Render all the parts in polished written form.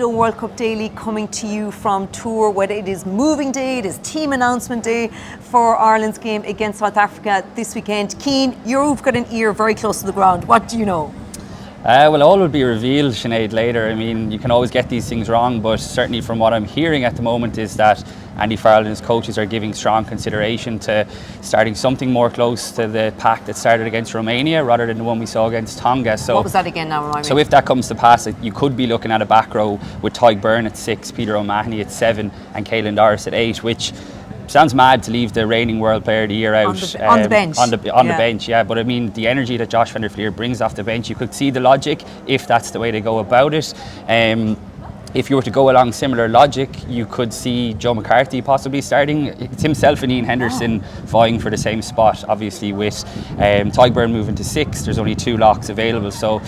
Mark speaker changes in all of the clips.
Speaker 1: Indo World Cup Daily, coming to you from tour, whether it is moving day, it is team announcement day for Ireland's game against South Africa this weekend. Cian, you've got an ear very close to the ground. What do you know?
Speaker 2: Well, all will be revealed, Sinead, later. I mean, you can always get these things wrong, but certainly from what I'm hearing at the moment is that Andy Farrell and his coaches are giving strong consideration to starting something more close to the pack that started against Romania rather than the one we saw against Tonga. So
Speaker 1: what was that again now, remind me?
Speaker 2: So if that comes to pass, you could be looking at a back row with Tadhg Beirne at 6, Peter O'Mahony at 7 and Caelan Doris at 8, which sounds mad to leave the reigning World Player of the Year out
Speaker 1: on the bench.
Speaker 2: On the bench, yeah. But I mean, the energy that Josh van der Flier brings off the bench, you could see the logic if that's the way they go about it. If you were to go along similar logic, you could see Joe McCarthy possibly starting. It's himself and Ian Henderson vying for the same spot, obviously, with Tadhg Beirne moving to 6. There's only 2 locks available, so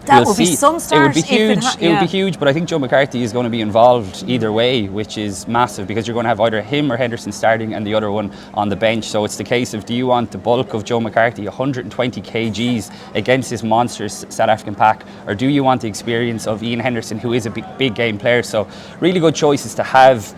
Speaker 1: that would be some start.
Speaker 2: It would be huge. It would be huge, but I think Joe McCarthy is going to be involved either way, which is massive because you're going to have either him or Henderson starting and the other one on the bench. So it's the case of, do you want the bulk of Joe McCarthy, 120 kgs against this monstrous South African pack, or do you want the experience of Ian Henderson, who is a big game player? So really good choices to have.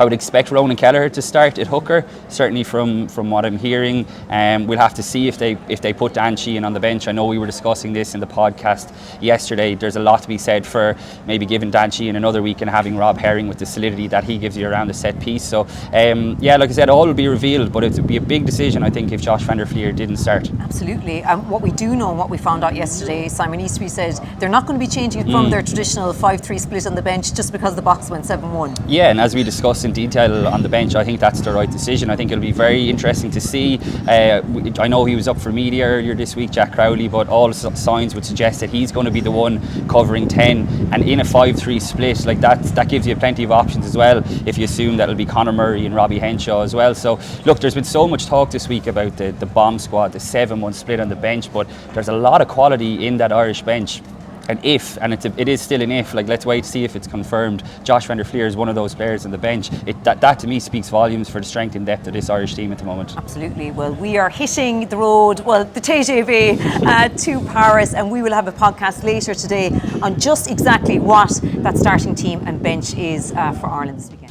Speaker 2: I would expect Ronan Kelleher to start at hooker, certainly from what I'm hearing. We'll have to see if they put Dan Sheehan on the bench. I know we were discussing this in the podcast yesterday. There's a lot to be said for maybe giving Dan Sheehan another week and having Rob Herring with the solidity that he gives you around the set piece. So yeah, like I said, all will be revealed, but it would be a big decision, I think, if Josh van der Flier didn't start.
Speaker 1: Absolutely. What we do know and what we found out yesterday, Simon Easterby said they're not going to be changing it from their traditional 5-3 split on the bench just because the box went 7-1.
Speaker 2: Yeah, and as we discussed in detail on the bench, I think that's the right decision. I think it'll be very interesting to see. I know he was up for media earlier this week, Jack Crowley, but all signs would suggest that he's going to be the one covering 10, and in a 5-3 split like that gives you plenty of options as well, if you assume that it'll be Conor Murray and Robbie Henshaw as well. So look, there's been so much talk this week about the bomb squad, the 7-1 split on the bench, but there's a lot of quality in that Irish bench. And it is still an if, like, let's wait to see if it's confirmed. Josh van der Flier is one of those players on the bench. That to me speaks volumes for the strength and depth of this Irish team at the moment.
Speaker 1: Absolutely. Well, we are hitting the road, the TGV to Paris, and we will have a podcast later today on just exactly what that starting team and bench is for Ireland this week.